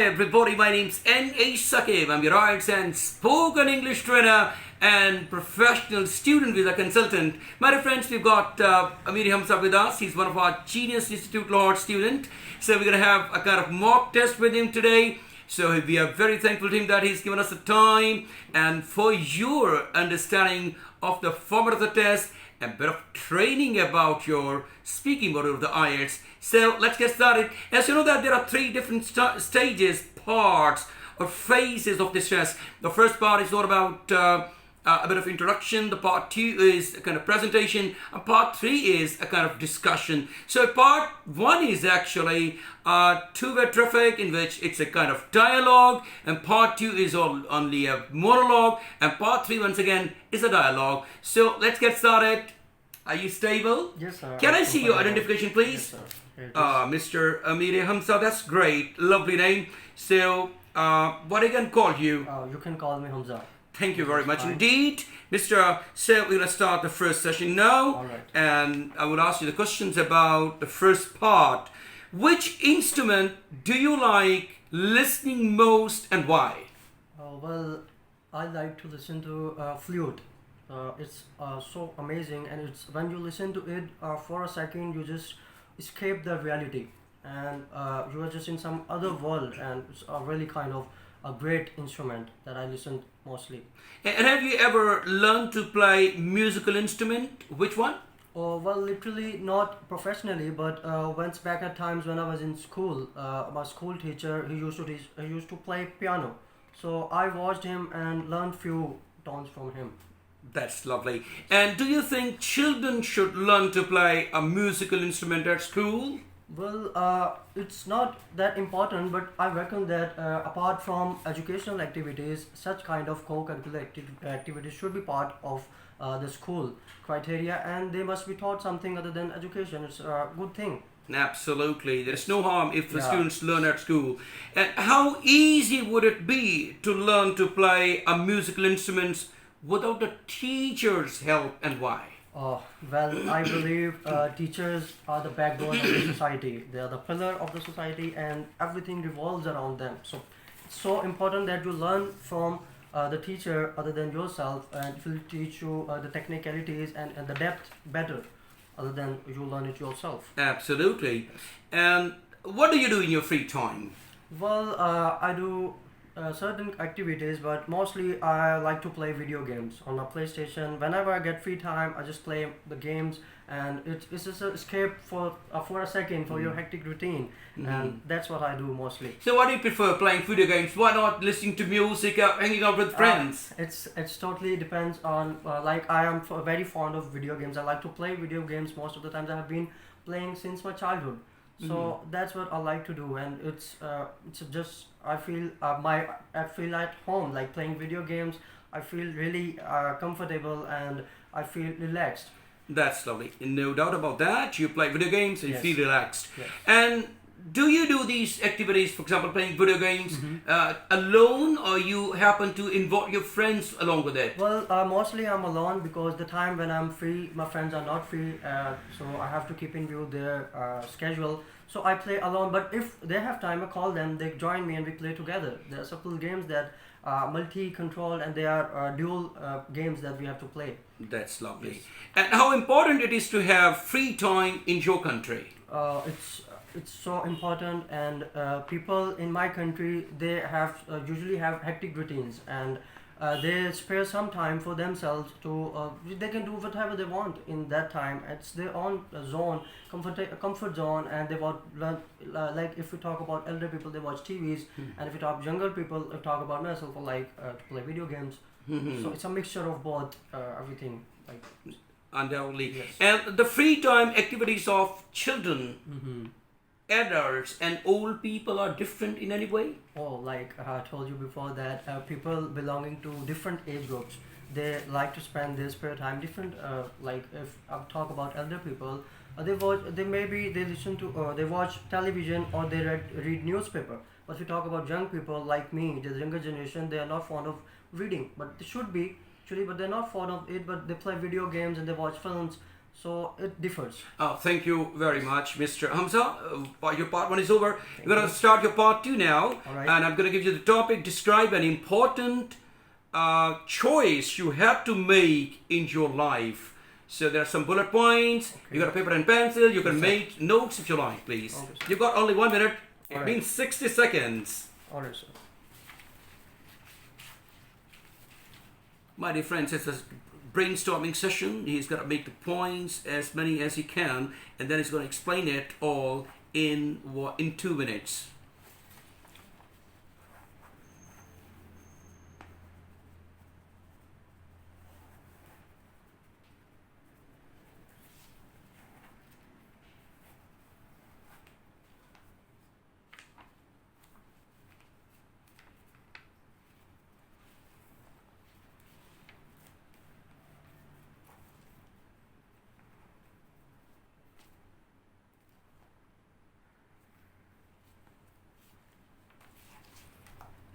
everybody, my name's N.A. Sakib. I'm your arts and spoken English trainer and professional student visa consultant. My dear friends, we've got Amir Hamza with us. He's one of our Genius Institute Lahore student. So we're going to have a kind of mock test with him today. So we are very thankful to him that he's given us the time and for your understanding of the format of the test, a bit of training about your speaking module of the IELTS. So let's get started. As you know that there are three different stages, parts or phases of this test. The first part is all about a bit of introduction. The part 2 is a kind of presentation, and part 3 is a kind of discussion. So part 1 is actually two-way traffic in which it's a kind of dialogue, and part 2 is only a monologue, and part 3 once again is a dialogue. So let's get started. Are you stable? Yes, sir. Can I see your identification, please? Yes, sir. Mr. Amir Hamza, that's great. Lovely name. So what I can call you? You can call me Hamza. Thank you very much Fine. indeed. Mr. So we're going to start the first session now. All right. And I will ask you the questions about the first part. Which instrument do you like listening most and why? Well, I like to listen to flute. It's so amazing, and it's when you listen to it for a second, you just escape the reality, and you are just in some other world, and it's a really kind of a great instrument that I listen mostly. And have you ever learned to play musical instrument? Which one? Well, literally not professionally, but once back at times when I was in school, my school teacher he used to play piano, so I watched him and learned few tones from him. That's lovely. And do you think children should learn to play a musical instrument at school? Well, it's not that important, but I reckon that apart from educational activities, such kind of co-curricular activities should be part of the school criteria, and they must be taught something other than education. It's a good thing. Absolutely. There's no harm if the Yeah. students learn at school. And how easy would it be to learn to play a musical instrument without the teacher's help, and why? Well, I believe teachers are the backbone of the society. They are the pillar of the society, and everything revolves around them. So it's so important that you learn from the teacher other than yourself, and it will teach you the technicalities and the depth better other than you learn it yourself. Absolutely. And what do you do in your free time? Well, I do certain activities, but mostly I like to play video games on my PlayStation. Whenever I get free time, I just play the games, and it's just an escape for a second for your hectic routine, and that's what I do mostly. So why do you prefer playing video games? Why not listening to music, hanging out with friends? It's totally depends on like I am very fond of video games. I like to play video games most of the times. I have been playing since my childhood. So that's what I like to do, and it's just I feel at home like playing video games. I feel really comfortable, and I feel relaxed. That's lovely. No doubt about that. You play video games and Yes. you feel relaxed. Yes. And do you do these activities, for example, playing video games alone, or you happen to involve your friends along with it? Well, mostly I'm alone because the time when I'm free, my friends are not free, so I have to keep in view their schedule. So I play alone, but if they have time, I call them, they join me and we play together. There are several games that are multi-controlled, and they are dual games that we have to play. That's lovely. And how important it is to have free time in your country? It's so important, and people in my country, they have usually have hectic routines, and they spare some time for themselves to they can do whatever they want in that time. It's their own zone, comfort zone, and they want like if we talk about elder people, they watch TVs, and if we talk younger people, talk about myself, I like to play video games. So it's a mixture of both, everything like. Undoubtedly. Yes. And the free time activities of children, adults, and old people are different in any way? Oh, like I told you before that people belonging to different age groups, they like to spend their spare time different. Like if I talk about elder people, they listen to they watch television, or they read newspaper. But if you talk about young people like me, the younger generation, they are not fond of reading, but they should be actually, but they're not fond of it. But they play video games and they watch films. So it differs. Thank you very much, Mr. Hamza. Your part one is over. You're going to start your part two now. All right. And I'm going to give you the topic. Describe an important choice you have to make in your life. So there are some bullet points. Okay. You got a paper and pencil. You can Yes, sir. make notes if you like, please. Okay, sir. You've got only 1 minute. It All right. means 60 seconds. All right, sir. My dear friends, it's a brainstorming session. He's got to make the points as many as he can, and then he's going to explain it all in 2 minutes.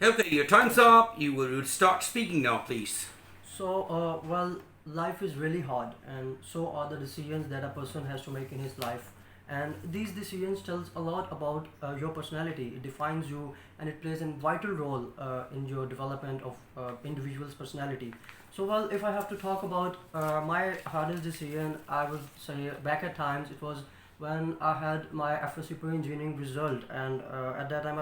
Okay, your time's up. You will start speaking now, please. So, well, life is really hard, and so are the decisions that a person has to make in his life. And these decisions tells a lot about your personality. It defines you, and it plays a vital role in your development of individual's personality. So, well, if I have to talk about my hardest decision, I would say back at times it was when I had my FSC pre-engineering result, and at that time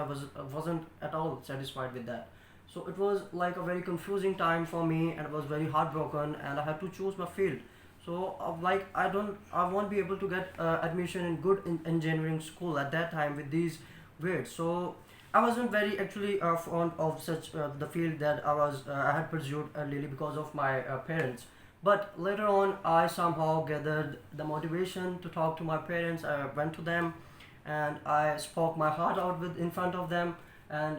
wasn't at all satisfied with that. So it was like a very confusing time for me, and I was very heartbroken, and I had to choose my field. So like I won't be able to get admission in good engineering school at that time with these grades. So I wasn't very actually fond of such the field that I had pursued earlier because of my parents. But later on, I somehow gathered the motivation to talk to my parents. I went to them, and I spoke my heart out in front of them, and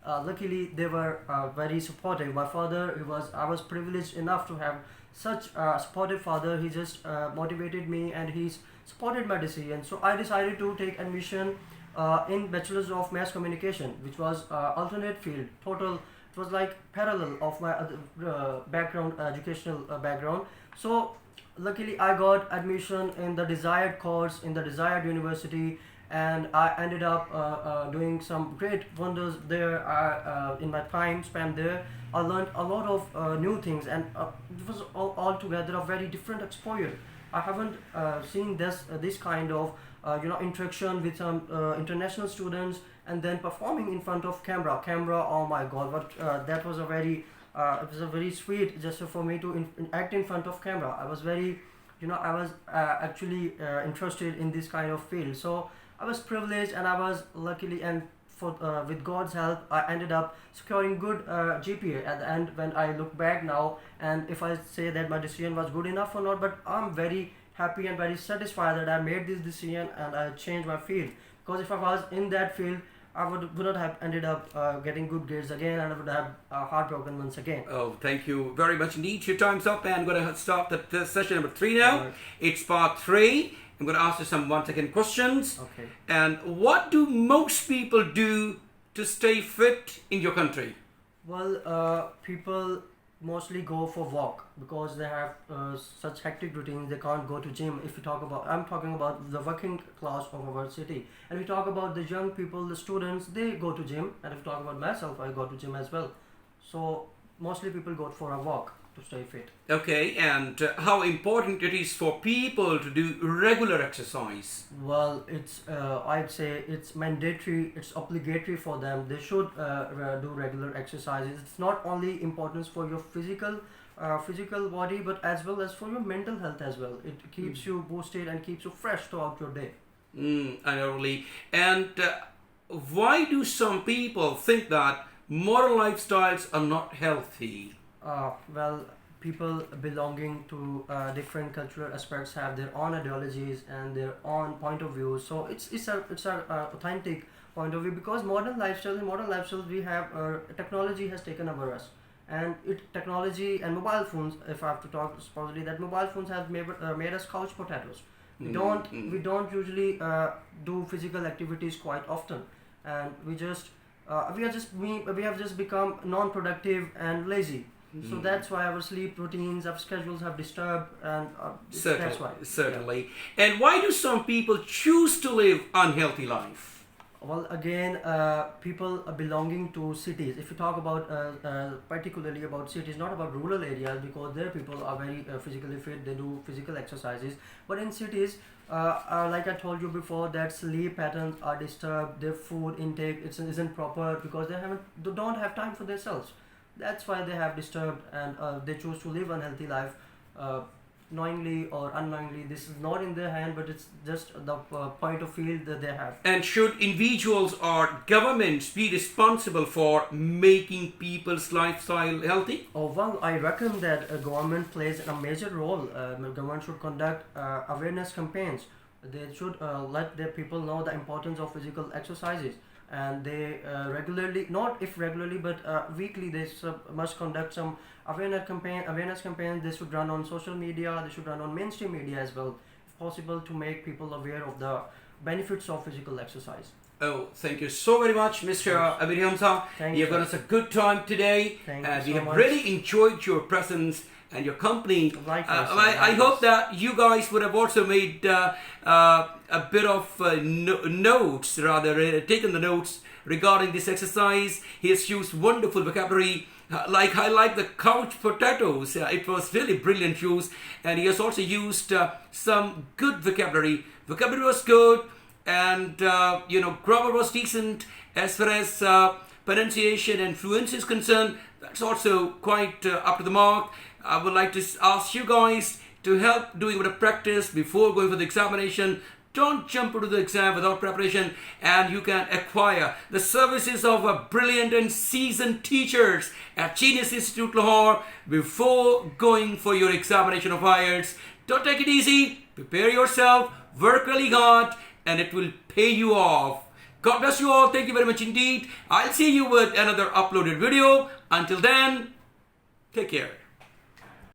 luckily they were very supportive. My father, I was privileged enough to have such a supportive father. He just motivated me, and he's supported my decision. So I decided to take admission in Bachelor's of Mass Communication, which was alternate field, total. It was like parallel of my other background, educational background. So luckily I got admission in the desired course in the desired university, and I ended up doing some great wonders there. In my time spent there, I learned a lot of new things, and it was altogether a very different exposure. I haven't seen this kind of interaction with some international students, and then performing in front of camera. Oh my god, what that was a very it was a very sweet gesture for me to act in front of camera. I was very I was actually interested in this kind of field. So I was privileged, and I was luckily, and for with God's help, I ended up securing good GPA at the end when I look back now. And if I say that my decision was good enough or not, but I'm very happy and very satisfied that I made this decision and I changed my field. Because if I was in that field, I would not have ended up getting good grades again, and I would have heartbroken once again. Oh, thank you very much indeed. Your time's up, and I'm going to start the session number 3 now. Right. It's part 3. I'm going to ask you some 1-second questions. Okay. And what do most people do to stay fit in your country? Well, people mostly go for walk because they have such hectic routines. They can't go to gym. If you talk about, I'm talking about the working class of our city. And we talk about the young people, the students, they go to gym. And if you talk about myself, I go to gym as well. So mostly people go for a walk to stay fit. Okay, and how important it is for people to do regular exercise? Well, it's I'd say it's mandatory. It's obligatory for them. They should do regular exercises. It's not only importance for your physical body, but as well as for your mental health as well. It keeps you boosted and keeps you fresh throughout your day. I know, really. And why do some people think that modern lifestyles are not healthy? Well, people belonging to different cultural aspects have their own ideologies and their own point of view. So it's a authentic point of view, because modern lifestyles we have technology has taken over us, and technology and mobile phones. If I have to talk supposedly that mobile phones have made us couch potatoes. We don't usually do physical activities quite often, and we have just become non-productive and lazy. So that's why our sleep routines, our schedules have disturbed, and that's why. Certainly. And why do some people choose to live unhealthy life? Well, again, people belonging to cities. If you talk about particularly about cities, not about rural areas, because there people are very physically fit. They do physical exercises. But in cities, like I told you before, that sleep patterns are disturbed. Their food intake isn't proper because they don't have time for themselves. That's why they have disturbed, and they choose to live unhealthy life. Knowingly or unknowingly, this is not in their hand, but it's just the point of view that they have. And should individuals or governments be responsible for making people's lifestyle healthy? Oh, well, I reckon that government plays a major role. Government should conduct awareness campaigns. They should let their people know the importance of physical exercises, and they regularly, not if regularly, but weekly, they must conduct some awareness campaigns. They should run on social media. They should run on mainstream media as well, if possible, to make people aware of the benefits of physical exercise. Oh, thank you so very much, Mr. Amir Hamza. Thank You've you. given us a good time today. Thank you We so have much. really enjoyed your presence and your company. Likewise, sir. I hope that you guys would have also made a bit of notes, rather taken the notes regarding this exercise. He has used wonderful vocabulary. I like the couch potatoes. It was really brilliant use, and he has also used some good vocabulary. Vocabulary was good, and grammar was decent. As far as pronunciation and fluency is concerned, that's also quite up to the mark. I would like to ask you guys to help doing a bit of practice before going for the examination. Don't jump into the exam without preparation, and you can acquire the services of a brilliant and seasoned teachers at Genius Institute Lahore before going for your examination of IELTS. Don't take it easy. Prepare yourself, work really hard, and it will pay you off. God bless you all. Thank you very much indeed. I'll see you with another uploaded video. Until then, take care.